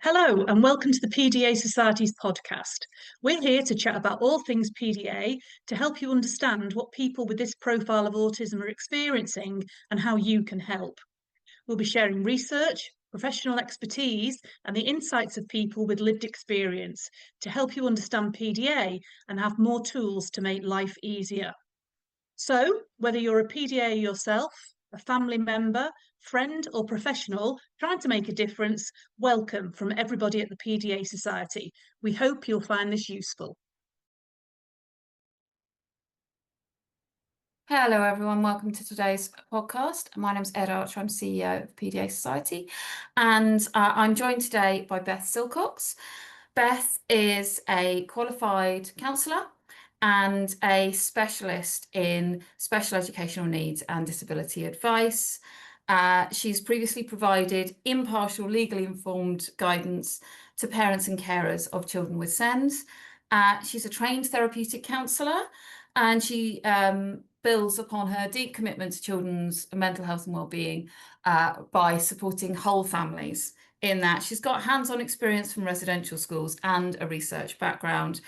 Hello, and welcome to the PDA Society's podcast. We're here to chat about all things PDA to help you understand what people with this profile of autism are experiencing and how you can help. We'll be sharing research, professional expertise, and the insights of people with lived experience to help you understand PDA and have more tools to make life easier. So, whether you're a PDA yourself, a family member, friend, or professional trying to make a difference, welcome from everybody at the PDA Society. We hope you'll find this useful. Hello everyone, welcome to today's podcast. My name's Ed Archer, I'm CEO of PDA Society, and I'm joined today by Beth Silcox. Beth is a qualified counsellor and a specialist in special educational needs and disability advice. She's previously provided impartial, legally informed guidance to parents and carers of children with SENDS. She's a trained therapeutic counsellor, and she builds upon her deep commitment to children's mental health and well-being by supporting whole families. In that, she's got hands-on experience from residential schools and a research background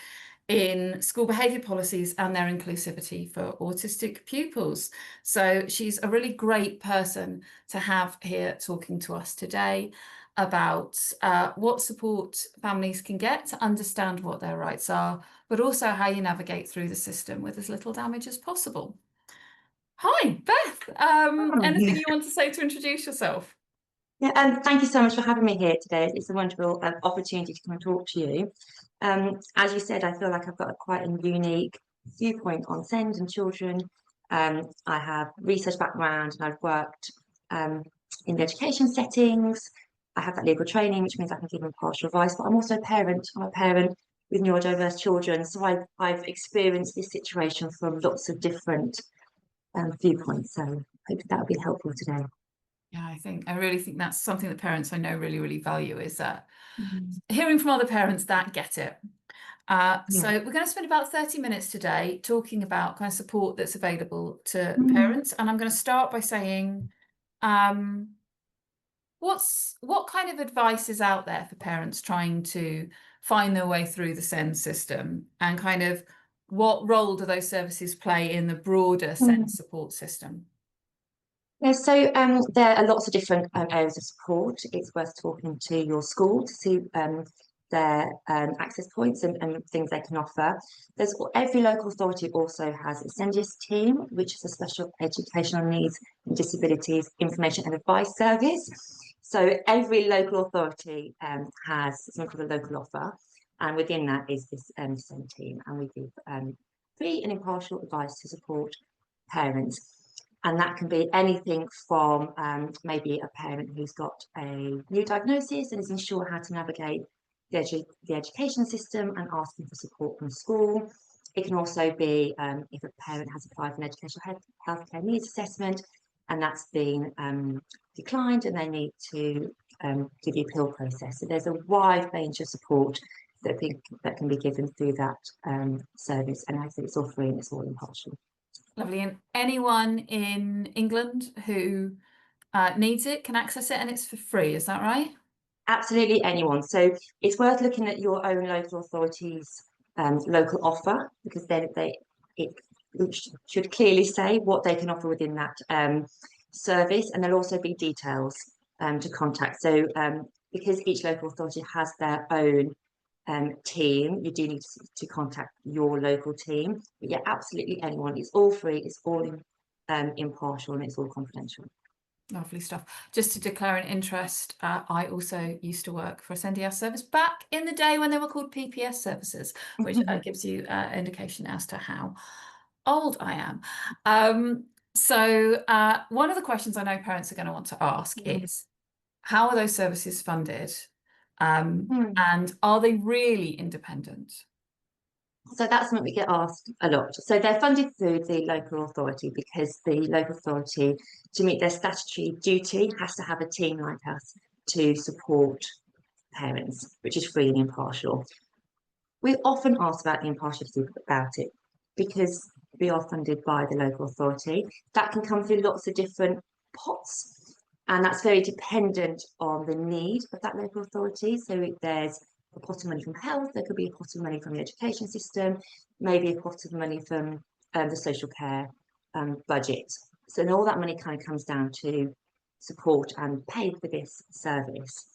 in school behaviour policies and their inclusivity for autistic pupils. So she's a really great person to have here talking to us today about what support families can get to understand what their rights are, but also how you navigate through the system with as little damage as possible. Hi, Beth. Anything you want to say to introduce yourself? Yeah, thank you so much for having me here today. It's a wonderful opportunity to come and talk to you. As you said, I feel like I've got quite a unique viewpoint on SEND and children. I have research background and I've worked in the education settings. I have that legal training, which means I can give impartial advice, but I'm also a parent. I'm a parent with neurodiverse children, so I've experienced this situation from lots of different viewpoints. So hopefully that will be helpful today. Yeah, I really think that's something that parents I know really, really value, is that hearing from other parents that get it. So we're going to spend about 30 minutes today talking about kind of support that's available to parents. And I'm going to start by saying, what kind of advice is out there for parents trying to find their way through the SEND system, and kind of what role do those services play in the broader SEND support system? Yeah, so there are lots of different areas of support. It's worth talking to your school to see their access points and things they can offer. Every local authority also has a SENDIASS team, which is a special educational needs and disabilities information and advice service. So every local authority has something called a local offer, and within that is this SEND team, and we give free and impartial advice to support parents. And that can be anything from maybe a parent who's got a new diagnosis and isn't sure how to navigate the education system and asking for support from school. It can also be if a parent has applied for an educational healthcare needs assessment and that's been declined and they need to do the appeal process. So there's a wide range of support that can be given through that service, and I think it's all free and it's all impartial. Lovely. And anyone in England who needs it can access it, and it's for free, is that right? Absolutely, anyone. So it's worth looking at your own local authority's local offer, because then it should clearly say what they can offer within that service, and there'll also be details to contact. So because each local authority has their own team, you do need to contact your local team. But yeah, absolutely anyone. It's all free, it's all impartial, and it's all confidential. Lovely stuff. Just to declare an interest, I also used to work for a SENDIASS service back in the day when they were called PPS services, which gives you an indication as to how old I am. So one of the questions I know parents are going to want to ask is, how are those services funded? And are they really independent? So that's something we get asked a lot. So they're funded through the local authority, because the local authority, to meet their statutory duty, has to have a team like us to support parents, which is free and impartial. We often ask about the impartiality about it because we are funded by the local authority. That can come through lots of different pots. And that's very dependent on the need of that local authority. So if there's a pot of money from health, there could be a pot of money from the education system, maybe a pot of money from the social care budget. So and all that money kind of comes down to support and pay for this service.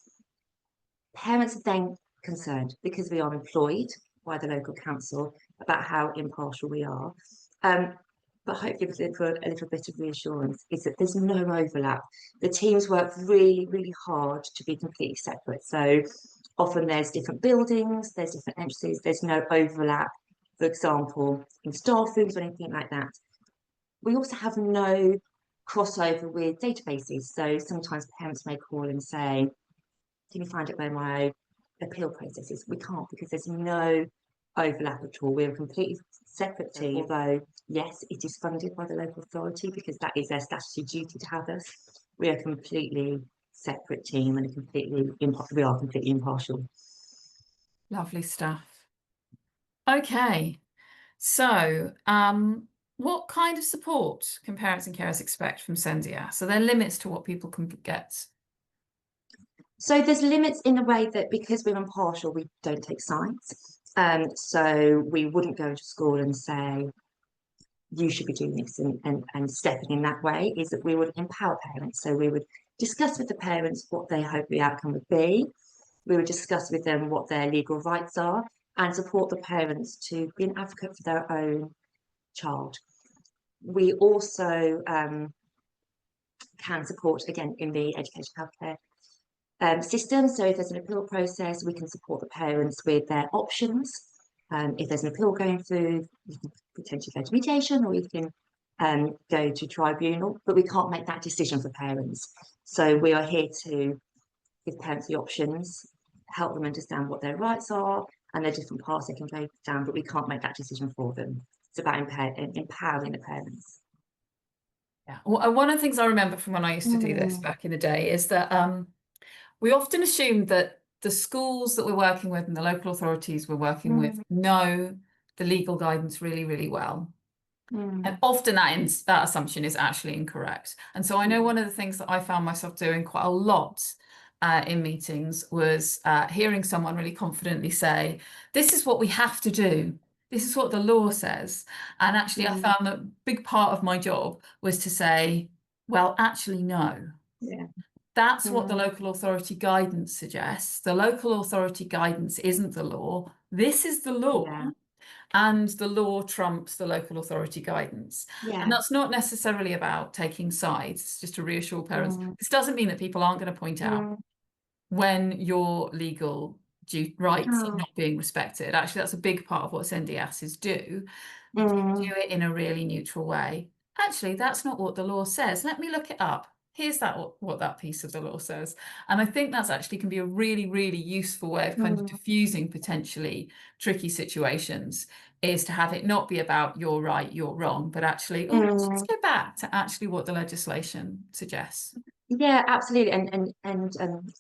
Parents are then concerned, because we are employed by the local council, about how impartial we are. But hopefully for a little bit of reassurance is that there's no overlap. The teams work really, really hard to be completely separate. So often there's different buildings, there's different entrances, there's no overlap, for example, in staff rooms or anything like that. We also have no crossover with databases. So sometimes parents may call and say, can you find out where my appeal process is? We can't, because there's no overlap at all. We're a completely separate team, although yes, it is funded by the local authority because that is their statutory duty to have us. We are a completely separate team and we are completely impartial. Lovely stuff. Okay, so what kind of support can parents and carers expect from SENDIASS? So there are limits to what people can get. So there's limits in the way that because we're impartial, we don't take sides. So we wouldn't go to school and say, you should be doing this and stepping in that way. Is that we would empower parents. So we would discuss with the parents what they hope the outcome would be. We would discuss with them what their legal rights are and support the parents to be an advocate for their own child. We also can support, again, in the education healthcare system. So if there's an appeal process, we can support the parents with their options. If there's an appeal going through, you can potentially go to mediation, or you can go to tribunal, but we can't make that decision for parents. So we are here to give parents the options, help them understand what their rights are and their different paths they can go down, but we can't make that decision for them. It's about empowering the parents. Yeah. Well, one of the things I remember from when I used to do this back in the day is that we often assume that the schools that we're working with and the local authorities we're working with know the legal guidance really, really well. And often that assumption is actually incorrect. And so I know one of the things that I found myself doing quite a lot in meetings was hearing someone really confidently say, this is what we have to do. This is what the law says. And actually I found that a big part of my job was to say, well, actually, no. Yeah. That's what the local authority guidance suggests. The local authority guidance isn't the law. This is the law. Yeah. And the law trumps the local authority guidance. Yeah. And that's not necessarily about taking sides. It's just to reassure parents. This doesn't mean that people aren't going to point out when your legal rights are not being respected. Actually, that's a big part of what SENDIASSes do. Do it in a really neutral way. Actually, that's not what the law says. Let me look it up. Here's what that piece of the law says. And I think that's actually can be a really, really useful way of kind of diffusing potentially tricky situations, is to have it not be about you're right, you're wrong, but actually, let's go back to actually what the legislation suggests. Yeah, absolutely. And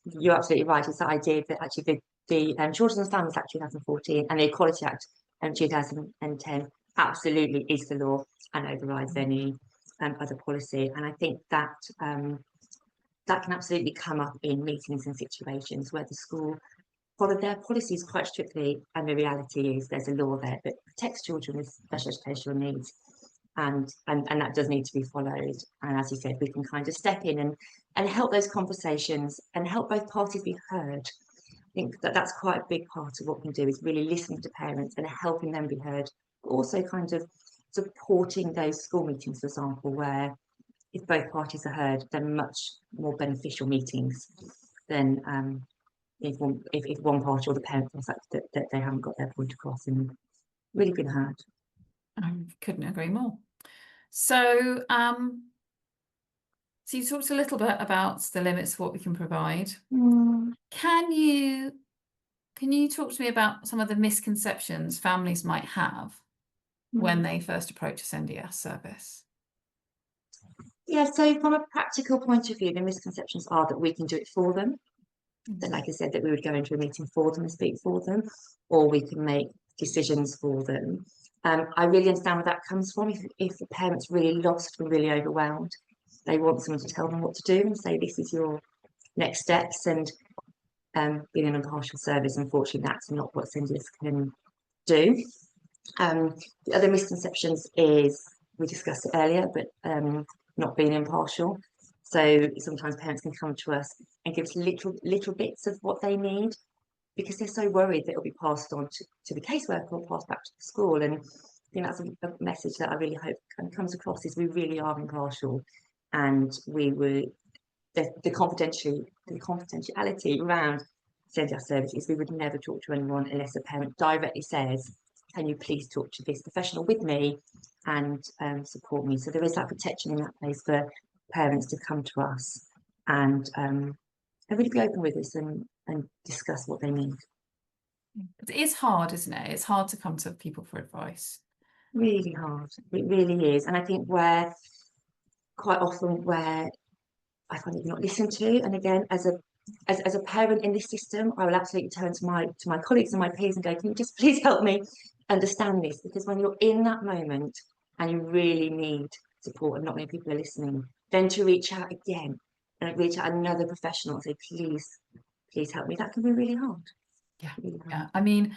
you're absolutely right. It's that idea that actually the Children and Families Act 2014 and the Equality Act 2010 absolutely is the law and overrides any other policy. And I think that that can absolutely come up in meetings and situations where the school follow their policies quite strictly, and the reality is there's a law there that protects children with special educational needs, and that does need to be followed. And as you said, we can kind of step in and help those conversations and help both parties be heard. I think that that's quite a big part of what we can do, is really listening to parents and helping them be heard, but also kind of supporting those school meetings, for example, where if both parties are heard, they're much more beneficial meetings than if one party or the parent feels like that they haven't got their point across and really been heard. I couldn't agree more. So, so you talked a little bit about the limits of what we can provide. Can you talk to me about some of the misconceptions families might have when they first approach a SENDIASS service? Yeah, so from a practical point of view, the misconceptions are that we can do it for them. That, like I said, that we would go into a meeting for them and speak for them, or we can make decisions for them. I really understand where that comes from. If the parent's really lost and really overwhelmed, they want someone to tell them what to do and say, this is your next steps. And being an impartial service, unfortunately, that's not what SENDIASS can do. The other misconceptions is, we discussed it earlier, but not being impartial. So sometimes parents can come to us and give us little bits of what they need, because they're so worried that it'll be passed on to the caseworker or passed back to the school. And I think that's a message that I really hope comes across, is we really are impartial, and the confidentiality around SENDIASS services, we would never talk to anyone unless a parent directly says, can you please talk to this professional with me and support me. So there is that protection in that place for parents to come to us and really be open with us and discuss what they need. It is hard, isn't it? It's hard to come to people for advice. Really hard. It really is. And I think where quite often where I find that you're not listened to, and again, as a parent in this system, I will absolutely turn to my colleagues and my peers and go, can you just please help me understand this? Because when you're in that moment and you really need support and not many people are listening, then to reach out again and reach out another professional and say, please help me, that can be really hard. Yeah, really hard. yeah. I mean,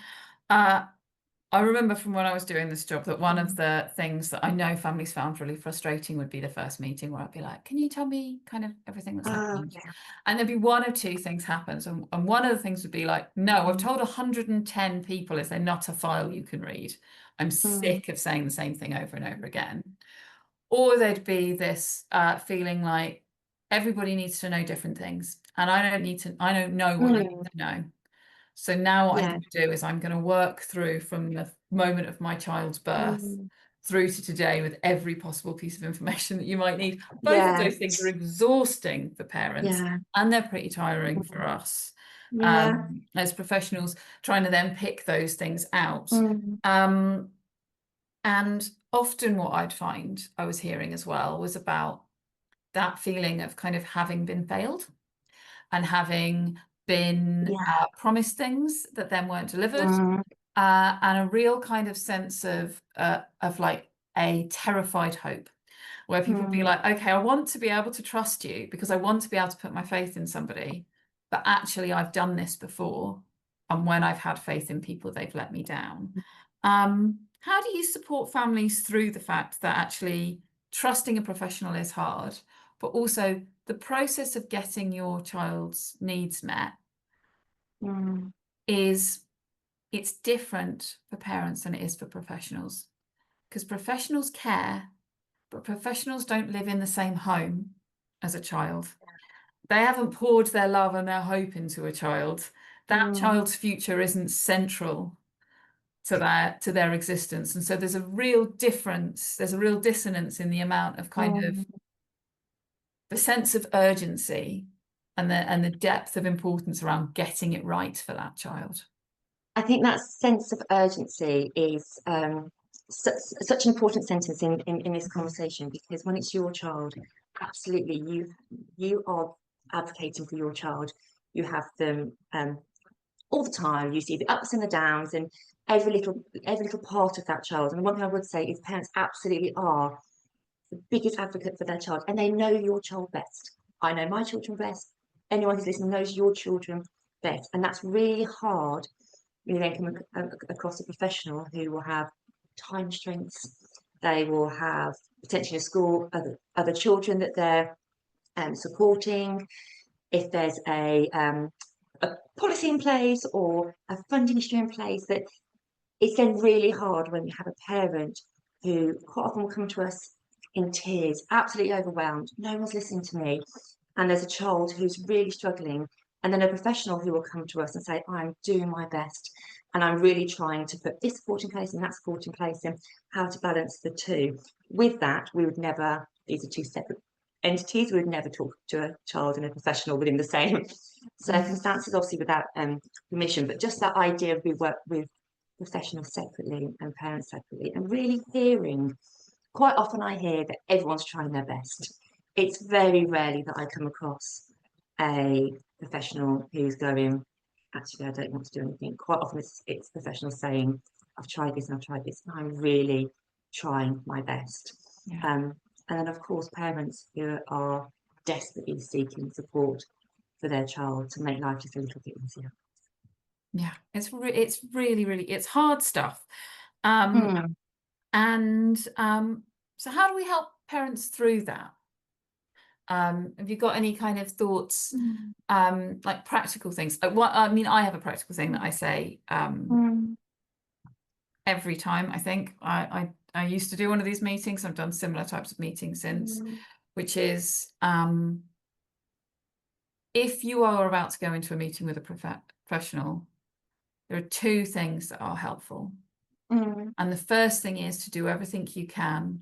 I remember from when I was doing this job that one of the things that I know families found really frustrating would be the first meeting, where I'd be like, can you tell me kind of everything that's happened? Yeah. And there'd be one of two things happens. And one of the things would be like, no, I've told 110 people, is there not a file you can read? I'm sick of saying the same thing over and over again. Or there'd be this feeling like everybody needs to know different things, and I don't know what you need to know. So now what I'm going to do is I'm going to work through from the moment of my child's birth through to today with every possible piece of information that you might need. Both of those things are exhausting for parents, and they're pretty tiring for us as professionals, trying to then pick those things out. And often what I'd find I was hearing as well was about that feeling of kind of having been failed and having been promised things that then weren't delivered, and a real kind of sense of like a terrified hope, where people would be like, okay, I want to be able to trust you because I want to be able to put my faith in somebody, but actually I've done this before, and when I've had faith in people, they've let me down. How do you support families through the fact that actually trusting a professional is hard, but also the process of getting your child's needs met it's different for parents than it is for professionals, because professionals care, but professionals don't live in the same home as a child. They haven't poured their love and their hope into a child. That child's future isn't central to their existence, and so there's a real difference, there's a real dissonance in the amount of kind of the sense of urgency and the depth of importance around getting it right for that child. I think that sense of urgency is such an important sentence in this conversation, because when it's your child, absolutely, you are advocating for your child. You have them all the time. You see the ups and the downs and every little part of that child. And the one thing I would say is parents absolutely are the biggest advocate for their child, and they know your child best. I know my children best. Anyone who's listening knows your children best, and that's really hard. You then come across a professional who will have time constraints. They will have potentially a school, other children that they're supporting. If there's a policy in place or a funding issue in place, that it's then really hard when you have a parent who quite often will come to us in tears, absolutely overwhelmed. No one's listening to me. And there's a child who's really struggling, and then a professional who will come to us and say, I'm doing my best and I'm really trying to put this support in place and that support in place, and how to balance the two. With that, we would never, these are two separate entities, we would never talk to a child and a professional within the same circumstances, obviously without permission, but just that idea of we work with professionals separately and parents separately, and really hearing, quite often I hear that everyone's trying their best. It's very rarely that I come across a professional who's going, actually, I don't want to do anything. Quite often it's professionals saying, I've tried this and I've tried this, and I'm really trying my best. And then, of course, parents who are desperately seeking support for their child to make life just a little bit easier. Yeah, it's really it's hard stuff. Mm. And so how do we help parents through that? Have you got any kind of thoughts, like practical things? I mean, I have a practical thing that I say every time. I think I used to do one of these meetings. I've done similar types of meetings since, which is if you are about to go into a meeting with a professional, there are two things that are helpful. And the first thing is to do everything you can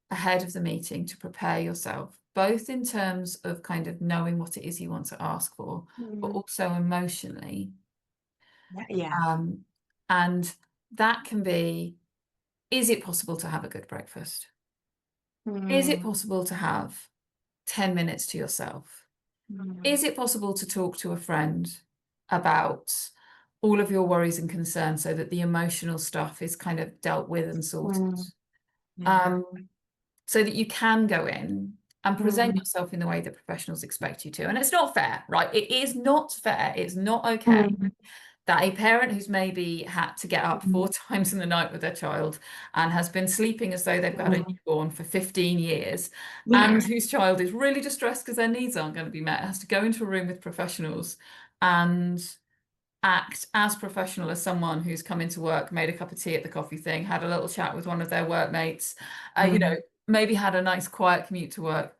ahead of the meeting to prepare yourself, both in terms of kind of knowing what it is you want to ask for, but also emotionally. Yeah. And that can be, is it possible to have a good breakfast? Is it possible to have 10 minutes to yourself? Is it possible to talk to a friend about all of your worries and concerns so that the emotional stuff is kind of dealt with and sorted? So that you can go in and present yourself in the way that professionals expect you to. And it's not fair, right? It is not fair. It's not okay that a parent who's maybe had to get up 4 times in the night with their child and has been sleeping as though they've got a newborn for 15 years and whose child is really distressed because their needs aren't going to be met, has to go into a room with professionals and act as professional as someone who's come into work, made a cup of tea at the coffee thing, had a little chat with one of their workmates, you know, maybe had a nice quiet commute to work.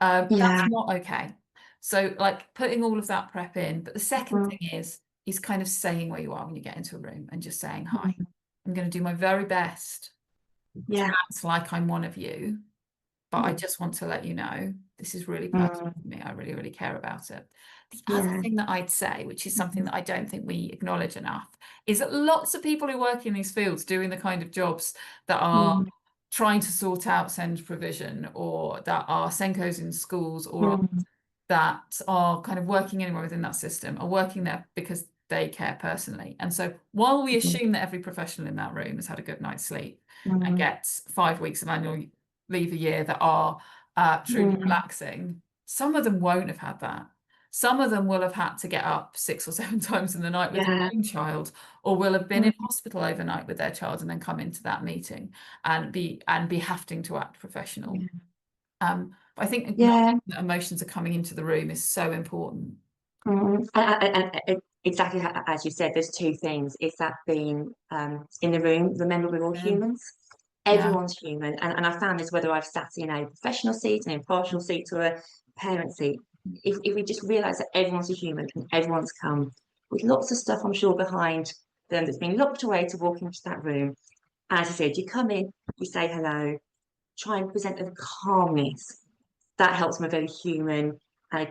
That's not okay. So like putting all of that prep in. But the second thing is kind of saying where you are when you get into a room and just saying, hi, I'm going to do my very best to act like I'm one of you. But I just want to let you know, this is really personal for me. I really, really care about it. The other thing that I'd say, which is something that I don't think we acknowledge enough, is that lots of people who work in these fields doing the kind of jobs that are trying to sort out SEND provision or that are SENCOs in schools or that are kind of working anywhere within that system are working there because they care personally. And so while we assume that every professional in that room has had a good night's sleep and gets 5 weeks of annual leave a year that are truly relaxing, some of them won't have had that. Some of them will have had to get up 6 or 7 times in the night with their own child, or will have been in hospital overnight with their child and then come into that meeting and be having to act professional. But I think acknowledging that emotions are coming into the room is so important. And exactly as you said, there's two things. It's that being in the room. Remember, we're all humans. Everyone's human. And I found this whether I've sat in a professional seat, an impartial seat, or a parent seat. If we just realise that everyone's a human and everyone's come with lots of stuff, I'm sure, behind them that's been locked away to walk into that room. As you said, you come in, you say hello, try and present with calmness. That helps from a very human and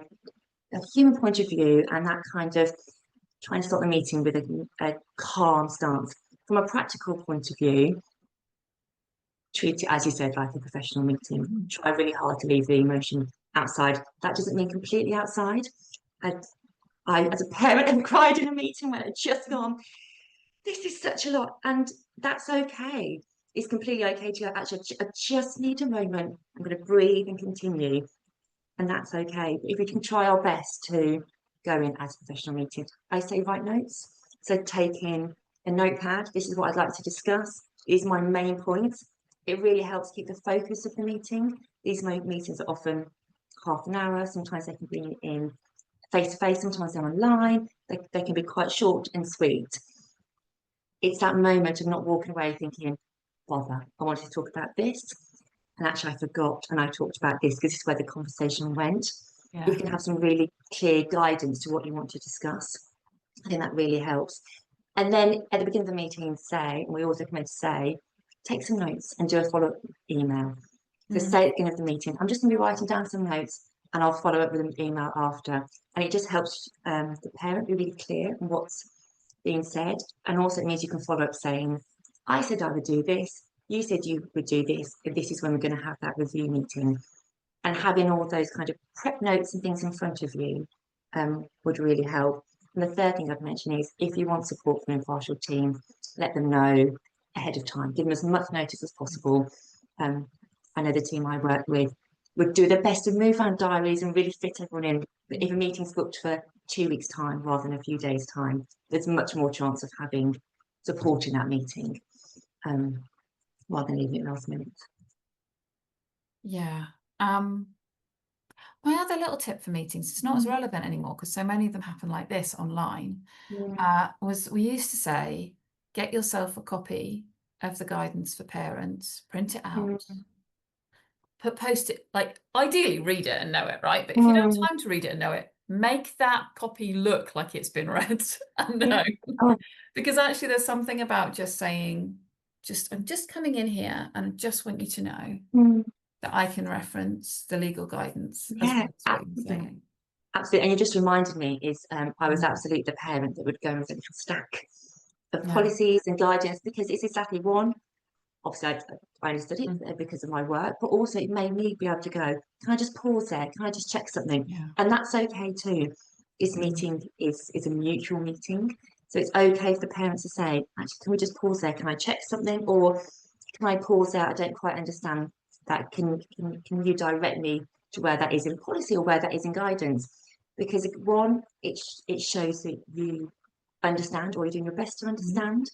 a human point of view, and that kind of trying to start the meeting with a calm stance. From a practical point of view, treat it, as you said, like a professional meeting. Try really hard to leave the emotion outside. That doesn't mean completely outside. I as a parent, have cried in a meeting when I'd just gone, this is such a lot, and that's okay. It's completely okay to actually, I just need a moment. I'm going to breathe and continue, and that's okay. But if we can try our best to go in as a professional meeting, I say write notes. So take in a notepad. This is what I'd like to discuss. These are my main points. It really helps keep the focus of the meeting. These meetings are often half an hour. Sometimes they can be in face-to-face. Sometimes they're online. They can be quite short and sweet. It's that moment of not walking away thinking, bother, I wanted to talk about this, and actually I forgot, and I talked about this because this is where the conversation went. You can have some really clear guidance to what you want to discuss. I think that really helps. And then at the beginning of the meeting, say, and we always recommend to say, take some notes and do a follow-up email. So say at the beginning of the meeting, I'm just going to be writing down some notes and I'll follow up with an email after. And it just helps the parent be really clear on what's being said. And also it means you can follow up saying, I said I would do this, you said you would do this, and this is when we're going to have that review meeting. And having all those kind of prep notes and things in front of you would really help. And the third thing I'd mention is if you want support from an impartial team, let them know ahead of time. Give them as much notice as possible. I know the team I work with would do their best to move around diaries and really fit everyone in. But if a meeting's booked for 2 weeks' time rather than a few days' time, there's much more chance of having support in that meeting, rather than leaving it last minute. Yeah. My other little tip for meetings, it's not as relevant anymore because so many of them happen like this online, was we used to say, get yourself a copy of the guidance for parents, print it out, post it, like ideally read it and know it, right? But if you don't have time to read it and know it, make that copy look like it's been read and known. Because actually there's something about just saying, I'm just coming in here and I just want you to know that I can reference the legal guidance as well as what you're saying. Absolutely. And you just reminded me I was absolutely the parent that would go with a little stack of policies and guidance, because it's exactly one. Obviously, I only studied it because of my work, but also it made me be able to go, can I just pause there? Can I just check something? And that's okay too. This meeting is a mutual meeting. So it's okay if the parents are saying, actually, can we just pause there? Can I check something? Or can I pause there? I don't quite understand that. Can you direct me to where that is in policy or where that is in guidance? Because one, it shows that you understand, or you're doing your best to understand.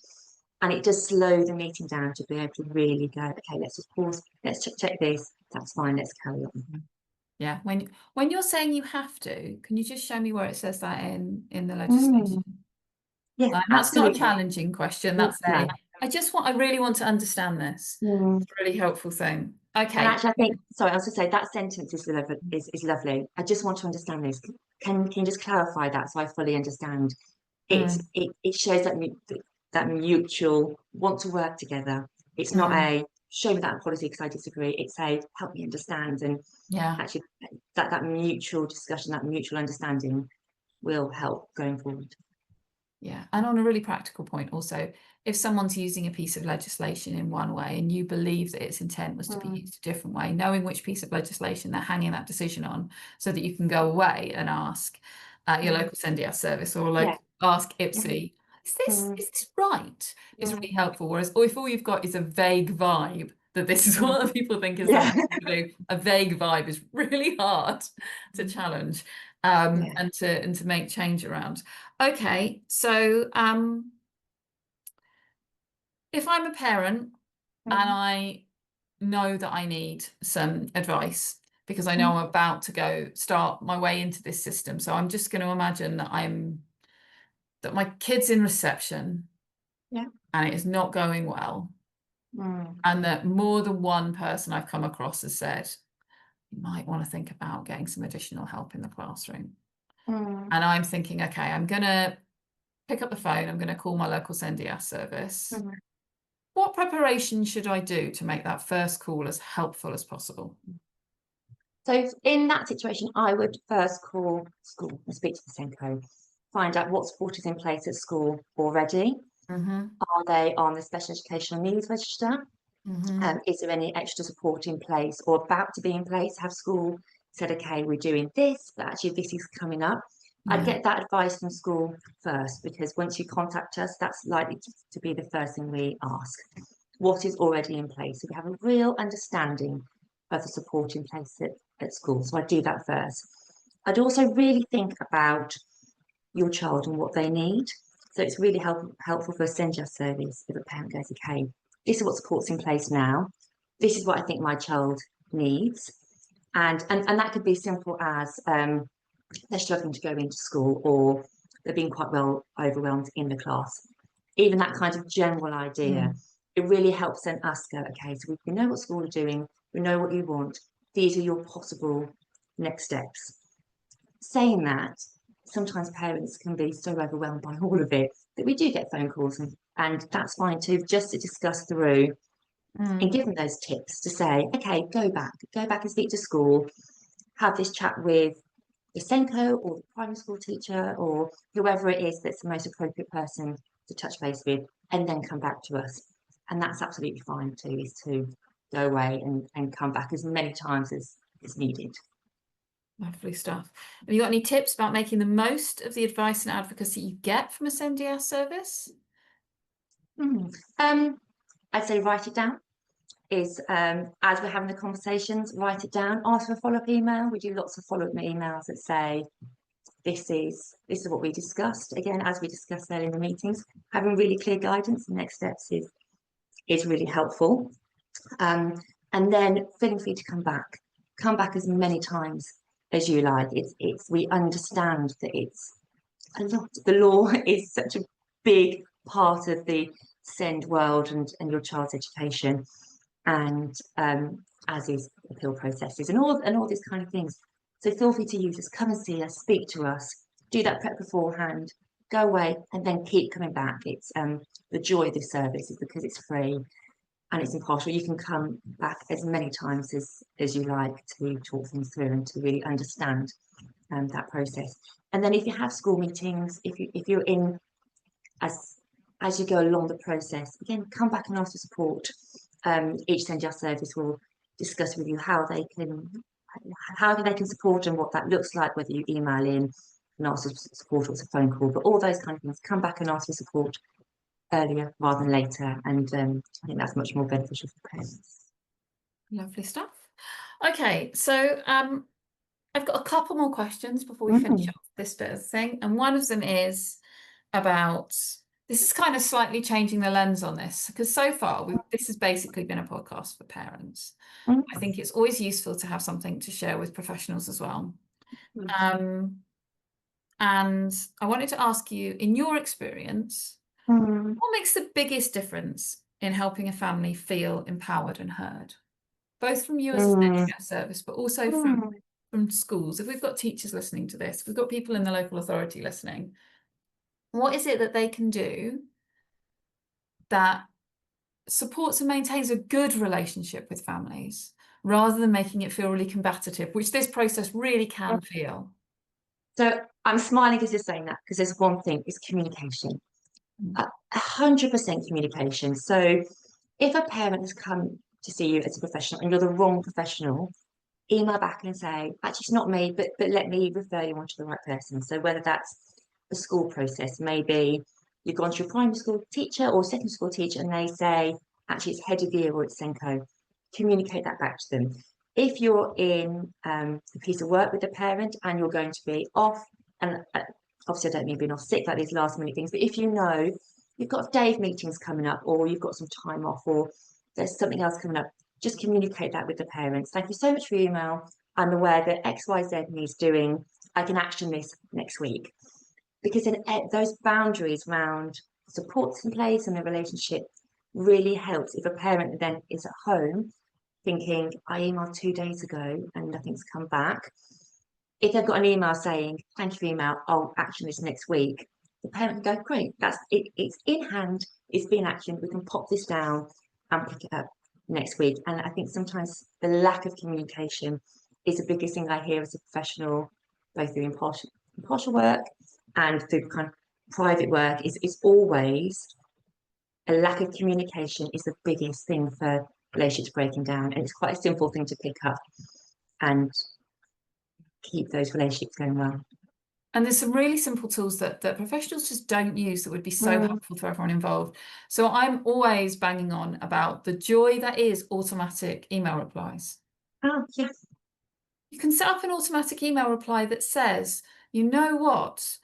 And it does slow the meeting down to be able to really go, okay, let's just pause, let's check this, that's fine, let's carry on. Yeah, when you're saying you have to, can you just show me where it says that in the legislation? Yeah, that's not a challenging question. That's I really want to understand this. It's a really helpful thing. Okay. And actually, I think, sorry, I was going to say that sentence is lovely. I just want to understand this. Can you just clarify that so I fully understand? It shows that mutual want to work together. It's not a show me that policy because I disagree. It's a help me understand, and actually that mutual discussion, that mutual understanding will help going forward. Yeah, and on a really practical point also, if someone's using a piece of legislation in one way and you believe that its intent was to be used a different way, knowing which piece of legislation they're hanging that decision on so that you can go away and ask your local SENDIASS service or ask IPSI, is this right? It's really helpful. Whereas if all you've got is a vague vibe that this is what other people think is the right thing to do, a vague vibe is really hard to challenge and to make change around. Okay, so if I'm a parent and I know that I need some advice because I know I'm about to start my way into this system, so I'm just going to imagine that my kid's in reception and it is not going well, and that more than one person I've come across has said, you might want to think about getting some additional help in the classroom. And I'm thinking, okay, I'm going to pick up the phone, I'm going to call my local SENDIASS service. What preparation should I do to make that first call as helpful as possible? So in that situation, I would first call school and speak to the SENCO, find out what support is in place at school already. Are they on the special educational needs register? Is there any extra support in place or about to be in place? Have school said, okay, we're doing this, but actually this is coming up? I'd get that advice from school first, because once you contact us, that's likely to be the first thing we ask. What is already in place? So we have a real understanding of the support in place at school. So I'd do that first. I'd also really think about your child and what they need. So it's really helpful for a SENDIASS service if a parent goes, okay, this is what support's in place now. This is what I think my child needs. And that could be simple as they're struggling to go into school, or they're being quite well overwhelmed in the class. Even that kind of general idea, it really helps then us go, okay, so we know what school are doing, we know what you want, these are your possible next steps. Saying that, sometimes parents can be so overwhelmed by all of it that we do get phone calls, and that's fine too, just to discuss through and give them those tips to say, okay, go back and speak to school, have this chat with the SENCO or the primary school teacher or whoever it is that's the most appropriate person to touch base with, and then come back to us. And that's absolutely fine too, is to go away and come back as many times as is needed. Lovely stuff. Have you got any tips about making the most of the advice and advocacy you get from a SENDIASS service? I'd say write it down. is as we're having the conversations, write it down, ask for a follow-up email. We do lots of follow-up emails that say, this is what we discussed. Again, as we discussed earlier in the meetings, having really clear guidance and next steps is really helpful. And then feeling free to come back as many times as you like. We understand that it's a lot. The law is such a big part of the SEND world and your child's education, and as is appeal processes and all these kind of things. So feel free to use us, come and see us, speak to us, do that prep beforehand, go away, and then keep coming back. It's the joy of this service is because it's free and it's impartial. You can come back as many times as you like to talk things through and to really understand that process. And then if you have school meetings, if you're in as you go along the process, again, come back and ask for support. Each SENDIASS service will discuss with you how they can support and what that looks like, whether you email in and ask for support or it's a phone call, but all those kind of things, come back and ask for support earlier rather than later, and I think that's much more beneficial for parents. Lovely stuff. Okay, so I've got a couple more questions before we finish off this bit of the thing, and one of them is about, this is kind of slightly changing the lens on this, because so far this has basically been a podcast for parents. I think it's always useful to have something to share with professionals as well. And I wanted to ask you, in your experience, what makes the biggest difference in helping a family feel empowered and heard? Both from you as a SENDIASS service, but also from schools. If we've got teachers listening to this, if we've got people in the local authority listening, what is it that they can do that supports and maintains a good relationship with families, rather than making it feel really combative, which this process really can feel? So I'm smiling as you're saying that, because there's one thing, is communication. 100% communication. So if a parent has come to see you as a professional and you're the wrong professional, email back and say, actually, it's not me, but let me refer you on to the right person. So whether that's the school process, maybe you've gone to your primary school teacher or secondary school teacher and they say, actually, it's head of year or it's SENCO, communicate that back to them. If you're in a piece of work with a parent and you're going to be off, and obviously I don't mean being off sick like these last minute things, but if you know you've got Dave meetings coming up, or you've got some time off, or there's something else coming up, just communicate that with the parents. Thank you so much for your email. I'm aware that XYZ needs doing. I can action this next week. Because then those boundaries around supports in place and the relationship really helps. If a parent then is at home thinking, I emailed 2 days ago and nothing's come back, if they've got an email saying, thank you for your email, I'll action this next week, the parent can go, great, that's it, it's in hand, it's being actioned, we can pop this down and pick it up next week. And I think sometimes the lack of communication is the biggest thing I hear as a professional, both through impartial work and through kind of private work, is always a lack of communication is the biggest thing for relationships breaking down. And it's quite a simple thing to pick up and keep those relationships going well. And there's some really simple tools that professionals just don't use that would be so helpful for everyone involved. So I'm always banging on about the joy that is automatic email replies. Oh, yes. You can set up an automatic email reply that says, you know what,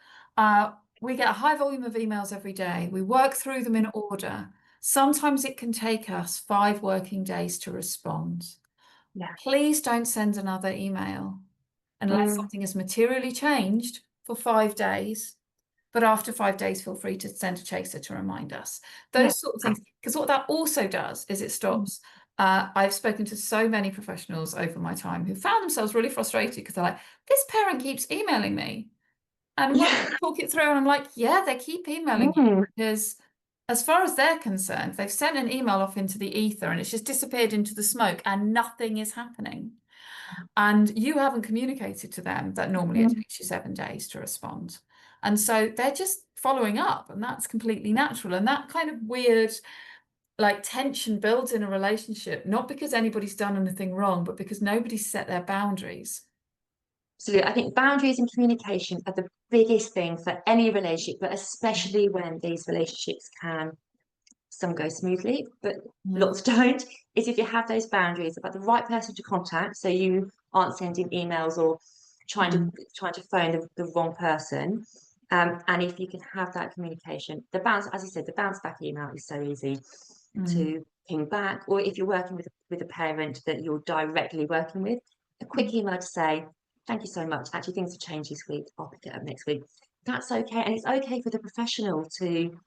we get a high volume of emails every day. We work through them in order. Sometimes it can take us 5 working days to respond. Yeah. Please don't send another email unless something has materially changed for 5 days. But after 5 days, feel free to send a chaser to remind us. Those sort of things, because what that also does is it stops. I've spoken to so many professionals over my time who found themselves really frustrated because they're like, this parent keeps emailing me. And when I talk it through, and I'm like, yeah, they keep emailing you because as far as they're concerned, they've sent an email off into the ether and it's just disappeared into the smoke and nothing is happening. And you haven't communicated to them that normally it takes you 7 days to respond. And so they're just following up, and that's completely natural. And that kind of weird, like, tension builds in a relationship, not because anybody's done anything wrong, but because nobody's set their boundaries. Absolutely. I think boundaries and communication are the biggest thing for any relationship, but especially when these relationships can some go smoothly, but lots don't, is if you have those boundaries about the right person to contact, so you aren't sending emails or trying to phone the wrong person. And if you can have that communication, as you said, the bounce back email is so easy to ping back, or if you're working with a parent that you're directly working with, a quick email to say, thank you so much. Actually, things have changed this week. I'll pick it up next week. That's okay. And it's okay for the professional to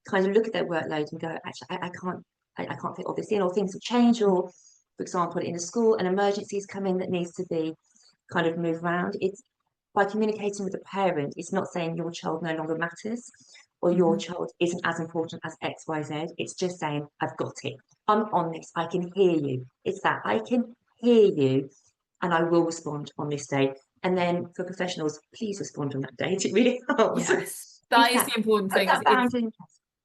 kind of look at their workload and go, actually, I can't fit all this in, or things have changed, or for example, in a school, an emergency's come in that needs to be kind of moved around. It's by communicating with the parent, it's not saying your child no longer matters or your child isn't as important as X, Y, Z. It's just saying, I've got it. I'm on this. I can hear you. It's that I can hear you and I will respond on this day. And then for professionals, please respond on that date. It really helps. Yes, that is the important thing.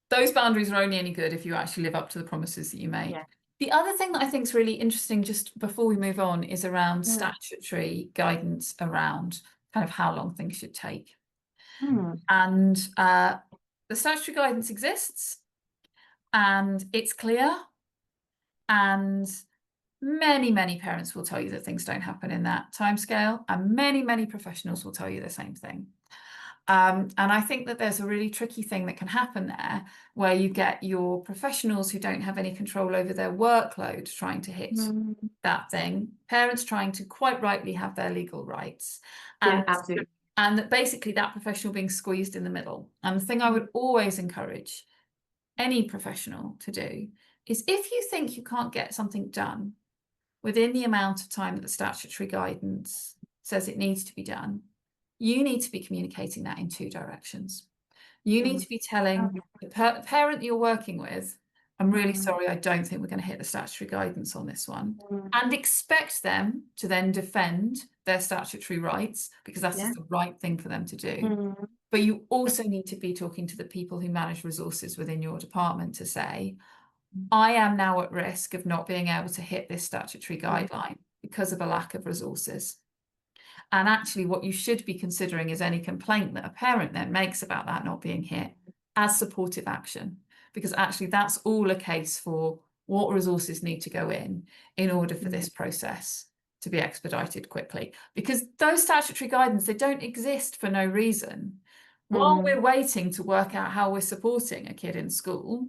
Those boundaries are only any good if you actually live up to the promises that you make. Yeah. The other thing that I think is really interesting, just before we move on, is around statutory guidance around kind of how long things should take. And the statutory guidance exists and it's clear, and many parents will tell you that things don't happen in that timescale, and many professionals will tell you the same thing. And I think that there's a really tricky thing that can happen there, where you get your professionals who don't have any control over their workload trying to hit that thing, parents trying to quite rightly have their legal rights, and absolutely. And that basically that professional being squeezed in the middle. And the thing I would always encourage any professional to do is, if you think you can't get something done within the amount of time that the statutory guidance says it needs to be done, you need to be communicating that in two directions. You need to be telling the parent that you're working with, I'm really sorry, I don't think we're going to hit the statutory guidance on this one, and expect them to then defend their statutory rights, because that's the right thing for them to do. But you also need to be talking to the people who manage resources within your department to say, I am now at risk of not being able to hit this statutory guideline because of a lack of resources. And actually what you should be considering is any complaint that a parent then makes about that not being hit as supportive action, because actually that's all a case for what resources need to go in order for this process to be expedited quickly. Because those statutory guidance, they don't exist for no reason. While we're waiting to work out how we're supporting a kid in school,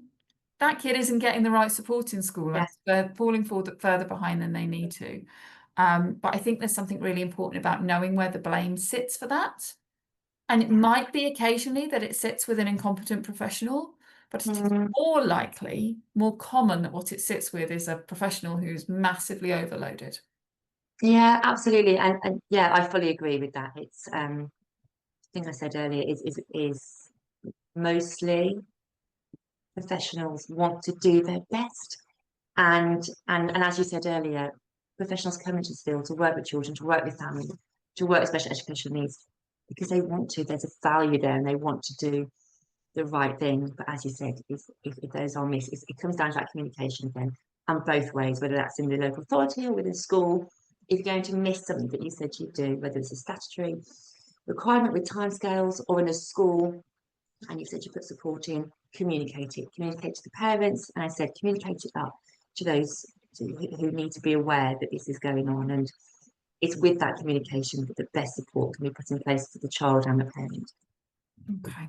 that kid isn't getting the right support in school, and they're falling further behind than they need to. But I think there's something really important about knowing where the blame sits for that. And it might be occasionally that it sits with an incompetent professional, but it's more likely, more common, that what it sits with is a professional who's massively overloaded. Yeah, absolutely. And yeah, I fully agree with that. It's thing I said earlier is mostly professionals want to do their best, and as you said earlier, professionals come into this field to work with children, to work with families, to work with special educational needs because they want to. There's a value there, and they want to do the right thing. But as you said, if those are missed, it comes down to that communication again, and both ways, whether that's in the local authority or within school. If you're going to miss something that you said you'd do, whether it's a statutory requirement with timescales or in a school, and you said you put support in, communicate it to the parents, and I said communicate it up to those who need to be aware that this is going on. And it's with that communication that the best support can be put in place for the child and the parent. Okay.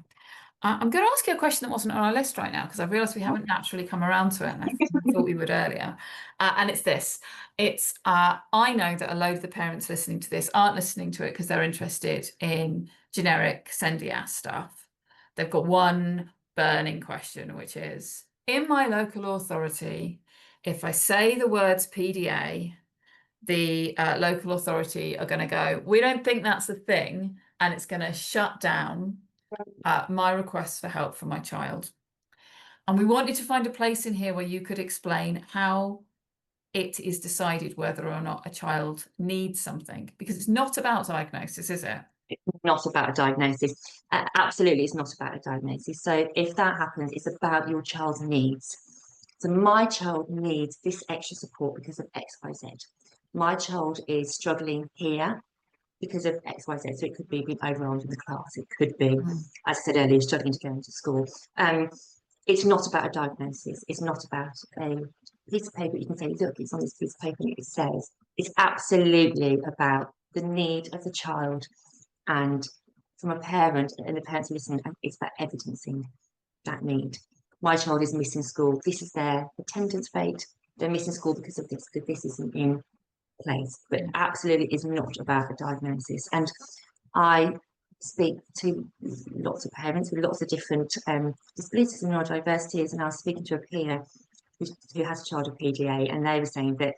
I'm going to ask you a question that wasn't on our list right now, because I've realised we haven't naturally come around to it, and I thought we would earlier. And it's this. I know that a load of the parents listening to this aren't listening to it because they're interested in generic SENDIASS stuff. They've got one burning question, which is, in my local authority, if I say the words PDA, the local authority are going to go, we don't think that's a thing, and it's going to shut down my requests for help for my child. And we wanted to find a place in here where you could explain how it is decided whether or not a child needs something, because it's not about diagnosis, is it? It's not about a diagnosis. Absolutely, it's not about a diagnosis. So if that happens, it's about your child's needs. So my child needs this extra support because of X, Y, Z. My child is struggling here because of X, Y, Z. So it could be being overwhelmed in the class. It could be, as I said earlier, struggling to go into school. It's not about a diagnosis. It's not about a piece of paper. You can say, look, it's on this piece of paper and it says. It's absolutely about the need of the child, and from a parent, and the parents listening, it's about evidencing that need. My child is missing school. This is their attendance rate. They're missing school because of this, because this isn't in place. But absolutely is not about a diagnosis. And I speak to lots of parents with lots of different disabilities and neurodiversities, and I was speaking to a peer who has a child with PDA, and they were saying that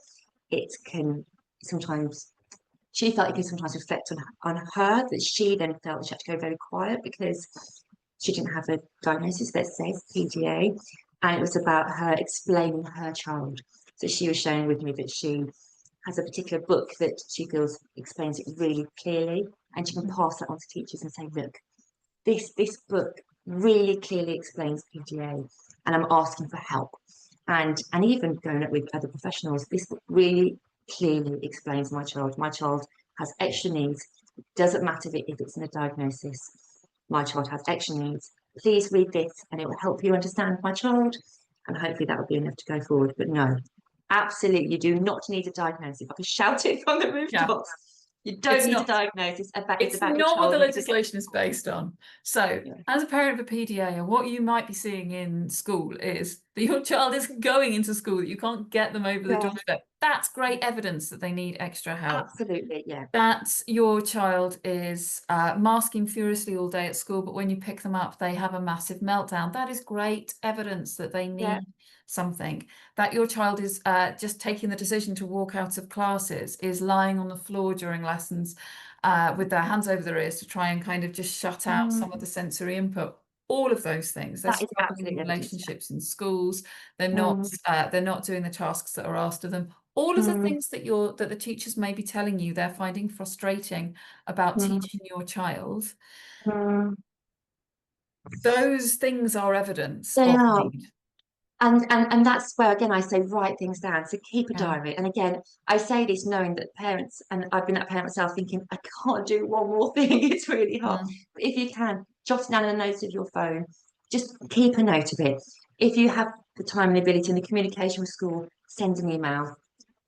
it can sometimes, she felt it could sometimes reflect on her, that she then felt she had to go very quiet because she didn't have a diagnosis that says PDA, and it was about her explaining her child. So she was sharing with me that she has a particular book that she feels explains it really clearly, and she can pass that on to teachers and say, look, this book really clearly explains PDA, and I'm asking for help. And even going up with other professionals, this book really clearly explains my child. My child has extra needs. It doesn't matter if it's in a diagnosis. My child has extra needs. Please read this, and it will help you understand my child. And hopefully that will be enough to go forward. But no, absolutely, you do not need a diagnosis. I can shout it from the rooftops. You don't need a diagnosis. It's about not what the your legislation is based on. So, as a parent of a PDA, what you might be seeing in school is that your child isn't going into school, that you can't get them over the doorstep. That's great evidence that they need extra help. Absolutely, yeah. That your child is masking furiously all day at school, but when you pick them up, they have a massive meltdown. That is great evidence that they need something. That your child is just taking the decision to walk out of classes, is lying on the floor during lessons with their hands over their ears to try and kind of just shut out some of the sensory input. All of those things. They're struggling in relationships in schools. They're not doing the tasks that are asked of them. All of the things that the teachers may be telling you they're finding frustrating about teaching your child. Those things are evidence of need. And that's where, again, I say write things down. So keep a diary. And again, I say this knowing that parents, and I've been that parent myself, thinking, I can't do one more thing. It's really hard. But if you can, jot it down in the notes of your phone. Just keep a note of it. If you have the time and the ability and the communication with school, send an email.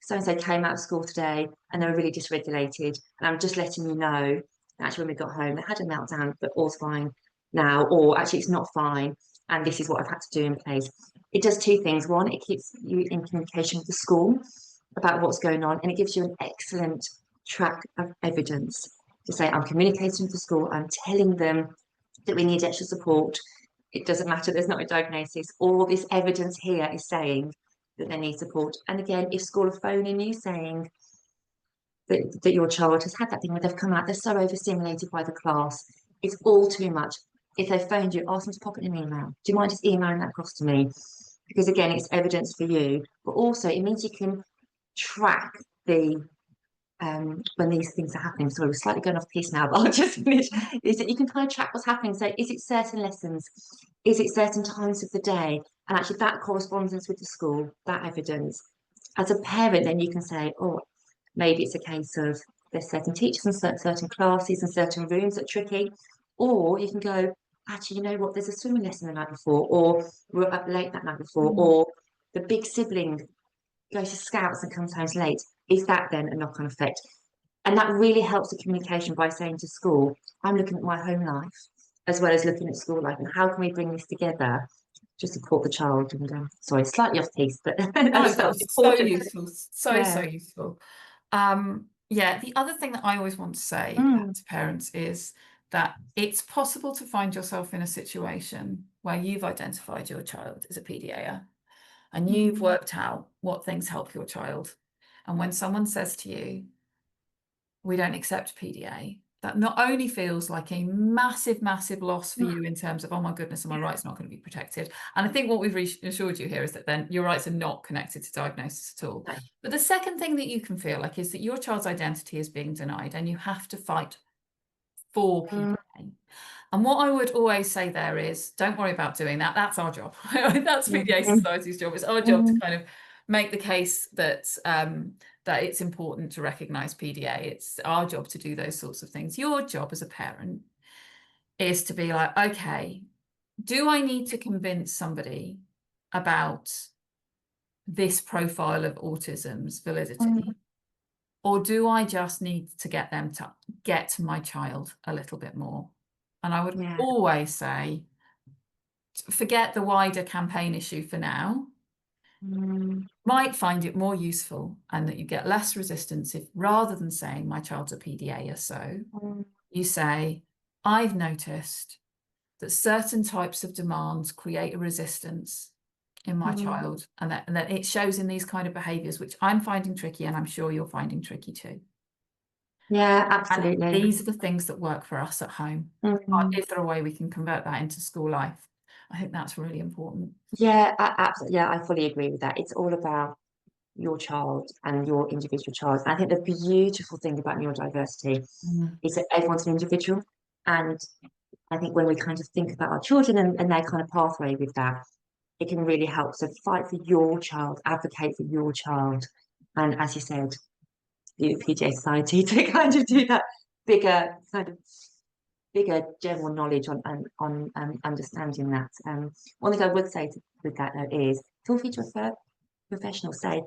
So-and-so came out of school today and they were really dysregulated. And I'm just letting you know, actually, when we got home, they had a meltdown, but all's fine now. Or actually, it's not fine. And this is what I've had to do in place. It does two things. One, it keeps you in communication with the school about what's going on, and it gives you an excellent track of evidence to say, I'm communicating with the school, I'm telling them that we need extra support. It doesn't matter, there's not a diagnosis. All this evidence here is saying that they need support. And again, if school are phoning you saying that your child has had that thing where they've come out, they're so overstimulated by the class, it's all too much. If they phoned you, ask them to pop it in an email. Do you mind just emailing that across to me? Because again, it's evidence for you, but also it means you can track the when these things are happening. So we're slightly going off piece now, but I'll just finish. Is that you can kind of track what's happening. So is it certain lessons? Is it certain times of the day? And actually that correspondence with the school, that evidence. As a parent, then you can say, oh, maybe it's a case of there's certain teachers and certain classes and certain rooms that are tricky. Or you can go, actually, you know what, there's a swimming lesson the night before, or we're up late that night before, or the big sibling goes to scouts and comes home late. Is that then a knock-on effect? And that really helps the communication by saying to school, I'm looking at my home life as well as looking at school life, and how can we bring this together to support the child? And sorry, slightly off piece, but so useful, so useful. Yeah, the other thing that I always want to say to parents is that it's possible to find yourself in a situation where you've identified your child as a PDA and you've worked out what things help your child. And when someone says to you, we don't accept PDA, that not only feels like a massive, massive loss for you in terms of, oh my goodness, and my rights not going to be protected. And I think what we've reassured you here is that then your rights are not connected to diagnosis at all. Right. But the second thing that you can feel like is that your child's identity is being denied and you have to fight for PDA. And what I would always say there is, don't worry about doing that. That's our job. That's PDA Society's job. It's our job to kind of make the case that that it's important to recognise PDA. It's our job to do those sorts of things. Your job as a parent is to be like, okay, do I need to convince somebody about this profile of autism's validity? Or do I just need to get them to get to my child a little bit more? And I would always say, forget the wider campaign issue for now. Might find it more useful and that you get less resistance if, rather than saying my child's a PDA or so, you say, I've noticed that certain types of demands create a resistance in my child, and that it shows in these kind of behaviours, which I'm finding tricky, and I'm sure you're finding tricky too. Yeah, absolutely. And these are the things that work for us at home. Is there a way we can convert that into school life? I think that's really important. Yeah, absolutely. Yeah, I fully agree with that. It's all about your child and your individual child. I think the beautiful thing about neurodiversity is that everyone's an individual. And I think when we kind of think about our children and their kind of pathway with that, it can really help. So fight for your child, advocate for your child. And as you said, the PDA Society to kind of do that bigger general knowledge on understanding that. One thing I would say with that though is feel free to refer professionals. Say,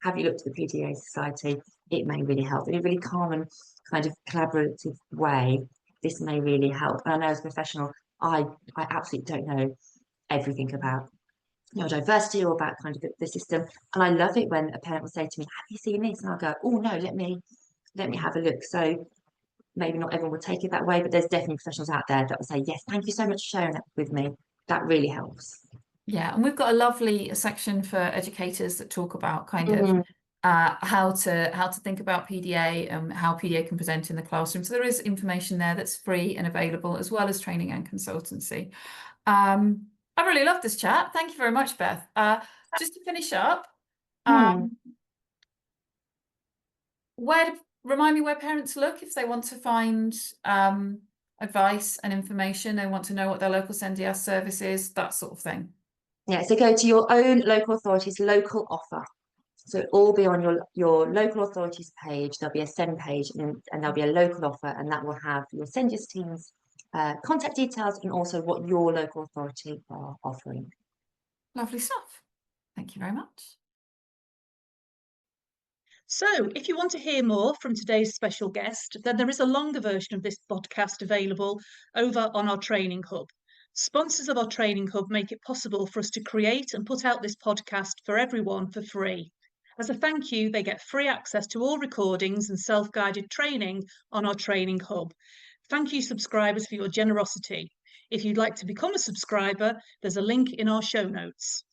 have you looked at the PDA Society? It may really help. In a really calm and kind of collaborative way, this may really help. And I know as a professional, I absolutely don't know everything about neurodiversity or about kind of the system. And I love it when a parent will say to me, have you seen this? And I'll go, oh no, let me have a look. So maybe not everyone will take it that way, but there's definitely professionals out there that will say, yes, thank you so much for sharing that with me. That really helps. Yeah, and we've got a lovely section for educators that talk about kind of how to think about PDA and how PDA can present in the classroom. So there is information there that's free and available, as well as training and consultancy. I really love this chat. Thank you very much, Beth. Just to finish up, remind me where parents look if they want to find advice and information, they want to know what their local SENDIASS service is, that sort of thing. Yeah, so go to your own local authority's local offer. So it'll all be on your local authority's page. There'll be a send page and there'll be a local offer, and that will have your SENDIASS team's contact details and also what your local authority are offering. Lovely stuff. Thank you very much. So, if you want to hear more from today's special guest, then there is a longer version of this podcast available over on our training hub. Sponsors of our training hub make it possible for us to create and put out this podcast for everyone for free. As a thank you, they get free access to all recordings and self-guided training on our training hub. Thank you, subscribers, for your generosity. If you'd like to become a subscriber, there's a link in our show notes.